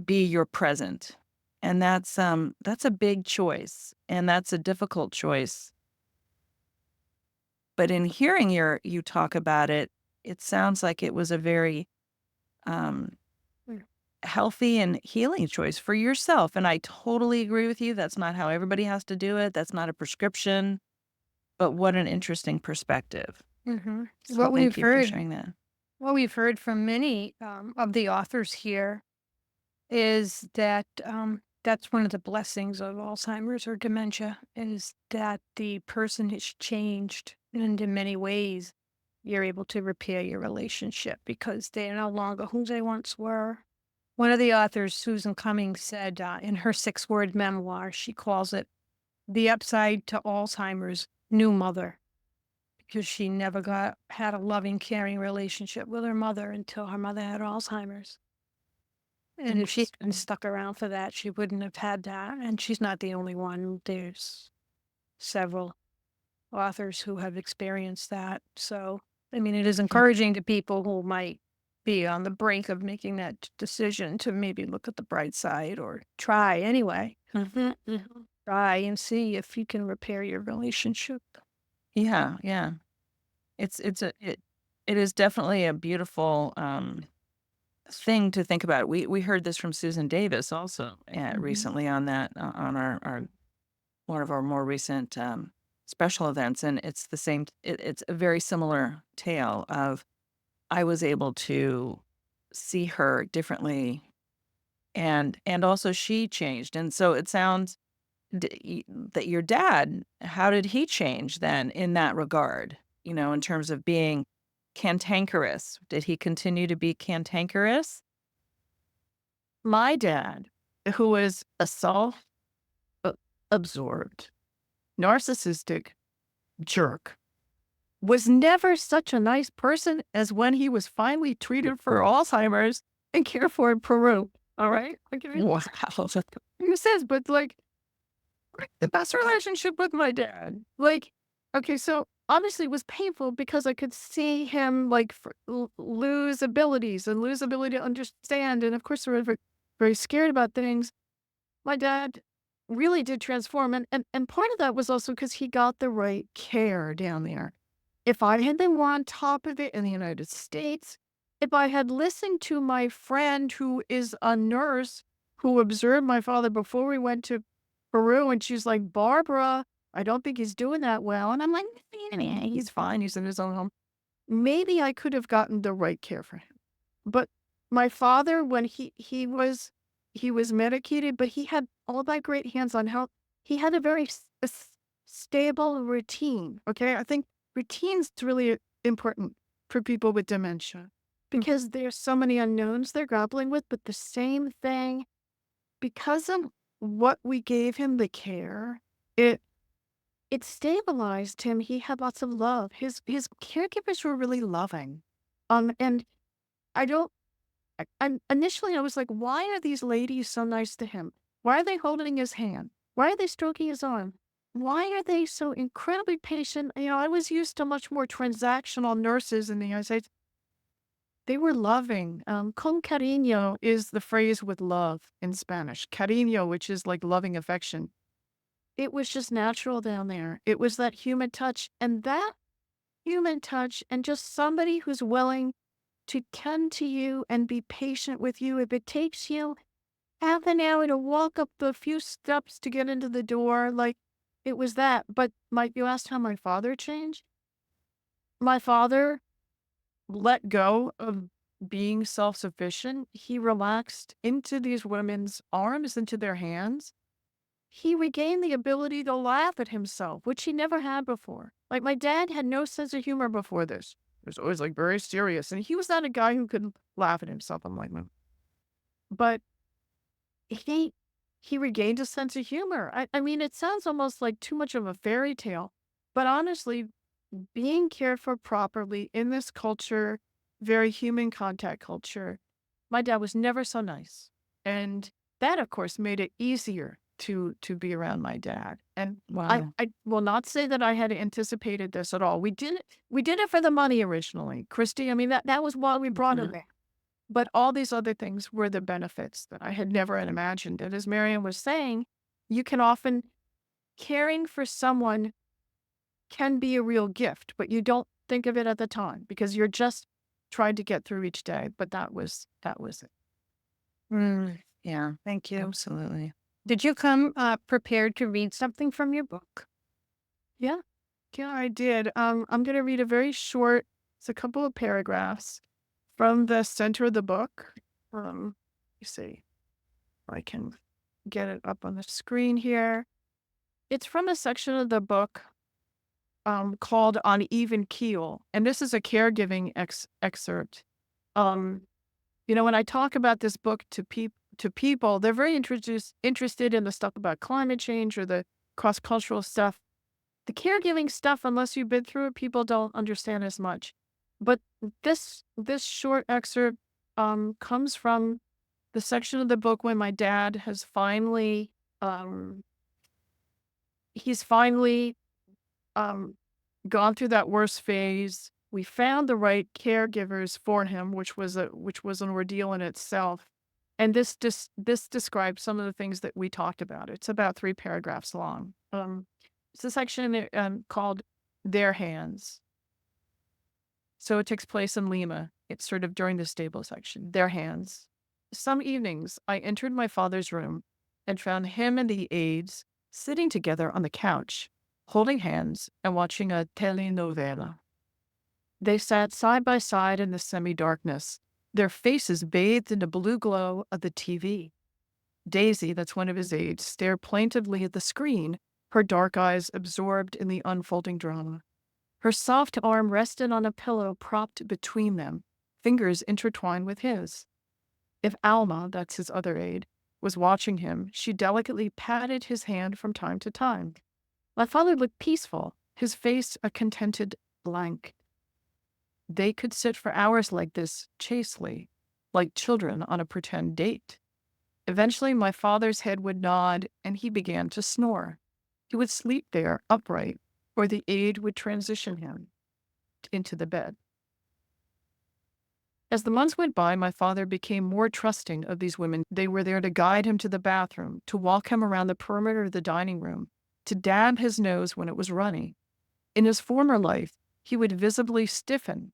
be your present. And that's a big choice, and that's a difficult choice. But in hearing you talk about it, it sounds like it was a very, um, Mm. healthy and healing choice for yourself, and I totally agree with you, that's not how everybody has to do it, that's not a prescription, but what an interesting perspective. Mhm. So thank you for sharing that. What we've heard from many of the authors here is that that's one of the blessings of Alzheimer's or dementia is that the person has changed, and in many ways, you're able to repair your relationship because they're no longer who they once were. One of the authors, Susan Cummings, said in her 6-word memoir, she calls it "The Upside to Alzheimer's New Mother," because she never had a loving, caring relationship with her mother until her mother had Alzheimer's. And if she hadn't Interesting. stuck around for that, she wouldn't have had that. And she's not the only one. There's several. authors who have experienced that. So, I mean, it is encouraging to people who might be on the brink of making that decision to maybe look at the bright side or try anyway. Try and see if you can repair your relationship. Yeah, yeah. It is definitely a beautiful thing to think about. We heard this from Susan Davis also recently on that on our one of our more recent special events, and it's the same. It's a very similar tale of I was able to see her differently, and also she changed, and so it sounds that your dad, how did he change then in that regard? You know, in terms of being cantankerous, did he continue to be cantankerous? My dad, who was a self-absorbed, narcissistic jerk, was never such a nice person as when he was finally treated for Alzheimer's and cared for in Peru. All right? Okay. Wow. Who says, but like the best relationship with my dad. Like, okay, so obviously it was painful because I could see him like lose abilities and lose ability to understand. And of course, we're very, very scared about things. My dad really did transform. And part of that was also because he got the right care down there. If I had been on top of it in the United States, if I had listened to my friend who is a nurse who observed my father before we went to Peru, and she's like, Barbara, I don't think he's doing that well. And I'm like, he's fine. He's in his own home. Maybe I could have gotten the right care for him. But my father, when he was medicated, but he had all that great hands-on help. He had a very stable routine. Okay, I think routine's really important for people with dementia because there's so many unknowns they're grappling with. But the same thing, because of what we gave him, the care, it stabilized him. He had lots of love. His caregivers were really loving. And I don't initially I was like, why are these ladies so nice to him? Why are they holding his hand? Why are they stroking his arm? Why are they so incredibly patient? You know, I was used to much more transactional nurses in the United States. They were loving. Con cariño is the phrase with love in Spanish. Cariño, which is like loving affection. It was just natural down there. It was that human touch. And that human touch and just somebody who's willing to tend to you and be patient with you. If it takes you half an hour to walk up the few steps to get into the door, like it was that. But you asked how my father changed? My father let go of being self-sufficient. He relaxed into these women's arms, into their hands. He regained the ability to laugh at himself, which he never had before. Like my dad had no sense of humor before this. He was always like very serious. And he was not a guy who could laugh at himself. I'm like, "No." But he regained a sense of humor. I mean, it sounds almost like too much of a fairy tale. But honestly, being cared for properly in this culture, very human contact culture, my dad was never so nice. And that, of course, made it easier to be around my dad. And Wow. I will not say that I had anticipated this at all. We did it for the money originally, Christy. I mean, that was why we brought him there. But all these other things were the benefits that I had never had imagined. And as Marian was saying, you can often caring for someone can be a real gift, but you don't think of it at the time because you're just trying to get through each day. But that was it. Yeah, Thank you. absolutely. Did you come prepared to read something from your book? Yeah. Yeah, I did. I'm going to read a very short, it's a couple of paragraphs from the center of the book. You see, if I can get it up on the screen here. It's from a section of the book called On Even Keel. And this is a caregiving excerpt. Um, you know, when I talk about this book to people, they're very interested in the stuff about climate change or the cross-cultural stuff. The caregiving stuff, unless you've been through it, people don't understand as much. But this short excerpt comes from the section of the book when my dad has finally he's finally gone through that worst phase. We found the right caregivers for him, which was an ordeal in itself. And this describes some of the things that we talked about. It's about 3 paragraphs long. It's a section called "Their Hands." So it takes place in Lima. It's sort of during the stable section. Their hands. Some evenings, I entered my father's room and found him and the aides sitting together on the couch, holding hands and watching a telenovela. They sat side by side in the semi-darkness, their faces bathed in the blue glow of the TV. Daisy, that's one of his aides, stared plaintively at the screen, her dark eyes absorbed in the unfolding drama. Her soft arm rested on a pillow propped between them, fingers intertwined with his. If Alma, that's his other aide, was watching him, she delicately patted his hand from time to time. My father looked peaceful, his face a contented blank. They could sit for hours like this, chastely, like children on a pretend date. Eventually, my father's head would nod, and he began to snore. He would sleep there, upright, or the aide would transition him into the bed. As the months went by, my father became more trusting of these women. They were there to guide him to the bathroom, to walk him around the perimeter of the dining room, to dab his nose when it was runny. In his former life, he would visibly stiffen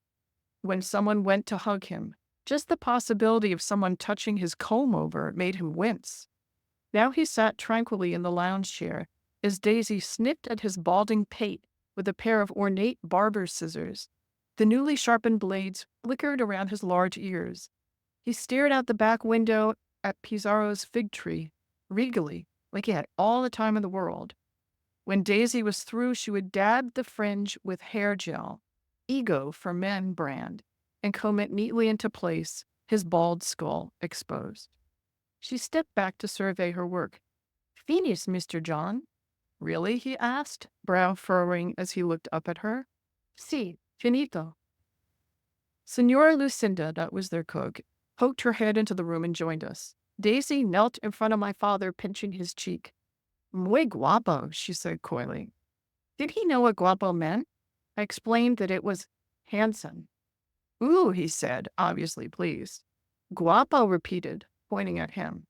when someone went to hug him. Just the possibility of someone touching his comb-over made him wince. Now he sat tranquilly in the lounge chair as Daisy snipped at his balding pate with a pair of ornate barber's scissors. The newly sharpened blades flickered around his large ears. He stared out the back window at Pizarro's fig tree, regally, like he had all the time in the world. When Daisy was through, she would dab the fringe with hair gel, Ego for Men brand, and comb it neatly into place, his bald skull exposed. She stepped back to survey her work. "Finished, Mr. John." "Really?" he asked, brow furrowing as he looked up at her. "Si, finito." Senora Lucinda, that was their cook, poked her head into the room and joined us. Daisy knelt in front of my father, pinching his cheek. "Muy guapo," she said coyly. Did he know what guapo meant? I explained that it was handsome. "Ooh," he said, obviously pleased. "Guapo," repeated, pointing at him.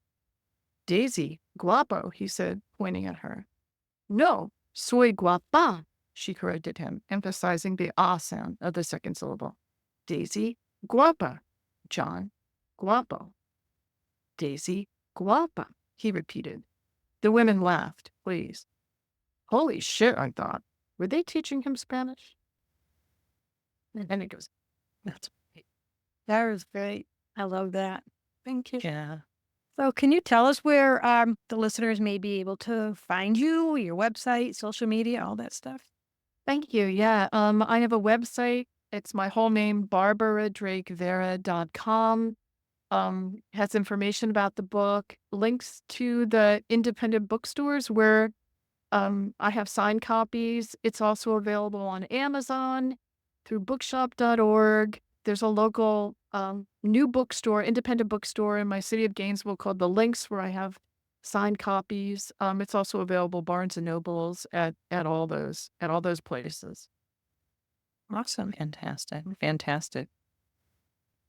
"Daisy, guapo," he said, pointing at her. "No, soy guapa," she corrected him, emphasizing the ah sound of the second syllable. "Daisy, guapa. John, guapo." "Daisy, guapa," he repeated. The women laughed, pleased. Holy shit, I thought. Were they teaching him Spanish? And it goes, "That's right." That was great. I love that. Thank you. Yeah. So, can you tell us where the listeners may be able to find you, your website, social media, all that stuff? Thank you. Yeah. I have a website. It's my whole name, barbaradrake-vera.com. Has information about the book, links to the independent bookstores where I have signed copies. It's also available on Amazon, through bookshop.org. There's a local new bookstore, independent bookstore in my city of Gainesville called The Links, where I have signed copies. It's also available Barnes and Nobles at all those places. Awesome. Fantastic. Fantastic.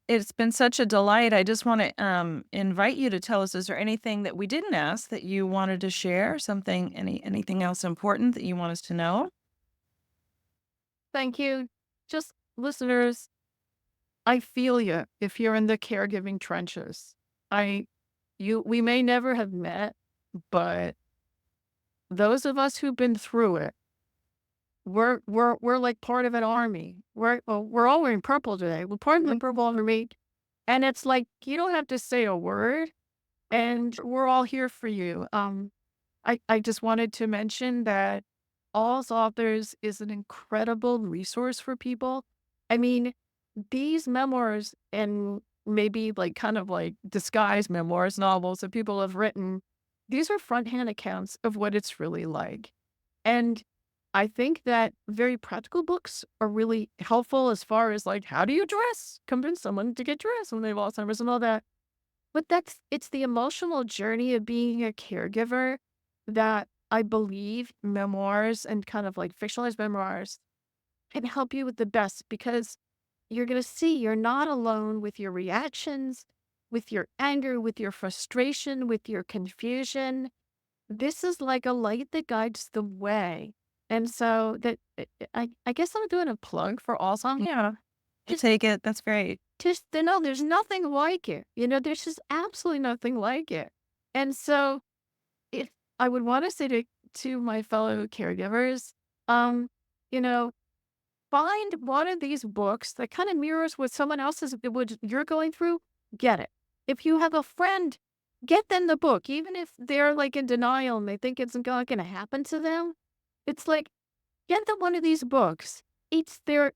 It's been such a delight. I just want to invite you to tell us, is there anything that we didn't ask that you wanted to share? Anything else important that you want us to know? Thank you. Just listeners, I feel you if you're in the caregiving trenches. We may never have met, but those of us who've been through it, we're like part of an army. We're all wearing purple today. We're part of the purple army, and it's like you don't have to say a word, and we're all here for you. I just wanted to mention that All's Authors is an incredible resource for people. I mean, these memoirs and maybe like kind of like disguised memoirs, novels that people have written, these are fronthand accounts of what it's really like. And I think that very practical books are really helpful as far as like, how do you dress? Convince someone to get dressed when they have Alzheimer's and all that. But it's the emotional journey of being a caregiver that I believe memoirs and kind of like fictionalized memoirs can help you with the best, because you're going to see you're not alone with your reactions, with your anger, with your frustration, with your confusion. This is like a light that guides the way. And so I guess I'm doing a plug for Alzheimer's. Yeah. Just, Take it. That's great. just to know there's nothing like it. There's just absolutely nothing like it. And so if I would want to say to my fellow caregivers, um, you know, find one of these books that kind of mirrors what someone else's what you're going through. Get it. If you have a friend, get them the book, even if they're like in denial and they think it's not going to happen to them. It's like, get them one of these books. It's their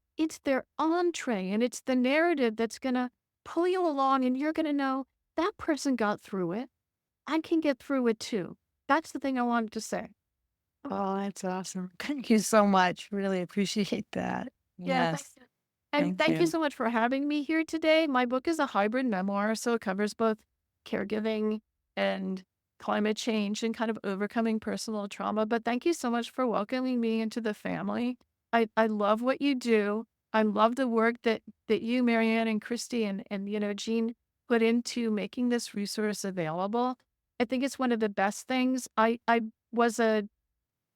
entree, and it's the narrative that's going to pull you along, and you're going to know that person got through it. I can get through it too. That's the thing I wanted to say. Oh, that's awesome. Thank you so much. Really appreciate that. Yeah. Yes. And Thank thank you you. so much for having me here today. My book is a hybrid memoir, so it covers both caregiving and climate change and kind of overcoming personal trauma. But thank you so much for welcoming me into the family. I love what you do. I love the work that you, Marianne, and Christy, and Jean put into making this resource available. I think it's one of the best things. I was a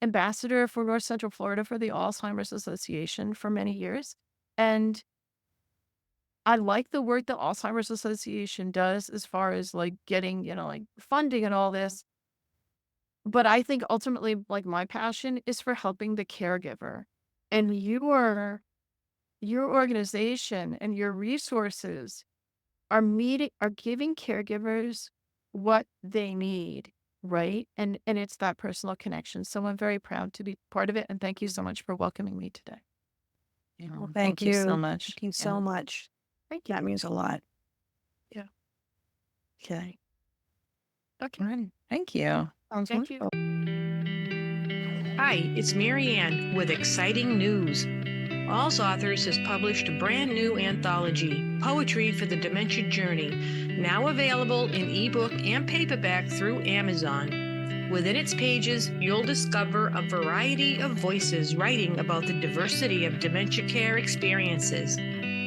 ambassador for North Central Florida for the Alzheimer's Association for many years. And I like the work the Alzheimer's Association does as far as like getting, like funding and all this. But I think ultimately, like, my passion is for helping the caregiver. And your organization and your resources are giving caregivers what they need, right? And it's that personal connection. So I'm very proud to be part of it. And thank you so much for welcoming me today. Yeah, Well, thank you so much. Thank you Yeah. so much. Thank you. That means a lot. Yeah. Okay. Okay. All right. Thank you. Sounds Thank you. wonderful. Hi, it's Marianne with exciting news. Alls Authors has published a brand new anthology, Poetry for the Dementia Journey, now available in ebook and paperback through Amazon. Within its pages, you'll discover a variety of voices writing about the diversity of dementia care experiences,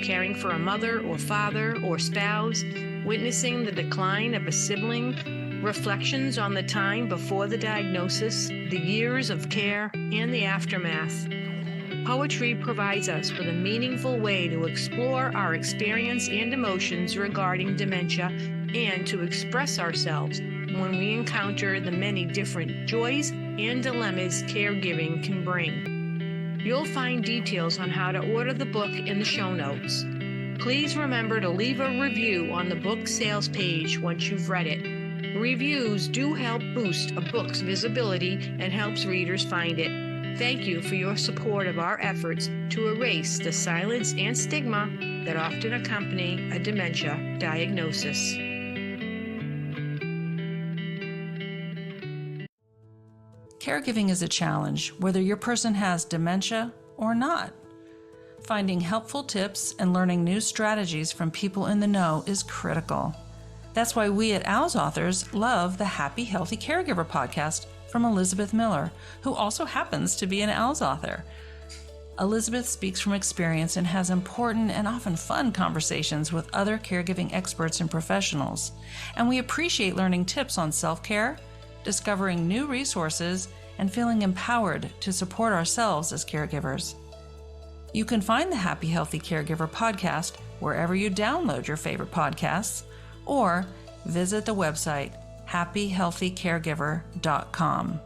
caring for a mother or father or spouse, witnessing the decline of a sibling, reflections on the time before the diagnosis, the years of care, and the aftermath. Poetry provides us with a meaningful way to explore our experience and emotions regarding dementia and to express ourselves when we encounter the many different joys and dilemmas caregiving can bring. You'll find details on how to order the book in the show notes. Please remember to leave a review on the book sales page once you've read it. Reviews do help boost a book's visibility and helps readers find it. Thank you for your support of our efforts to erase the silence and stigma that often accompany a dementia diagnosis. Caregiving is a challenge, whether your person has dementia or not. Finding helpful tips and learning new strategies from people in the know is critical. That's why we at Al's Authors love the Happy Healthy Caregiver podcast from Elizabeth Miller, who also happens to be an Al's author. Elizabeth speaks from experience and has important and often fun conversations with other caregiving experts and professionals. And we appreciate learning tips on self-care, discovering new resources, and feeling empowered to support ourselves as caregivers. You can find the Happy Healthy Caregiver podcast wherever you download your favorite podcasts, or visit the website happyhealthycaregiver.com.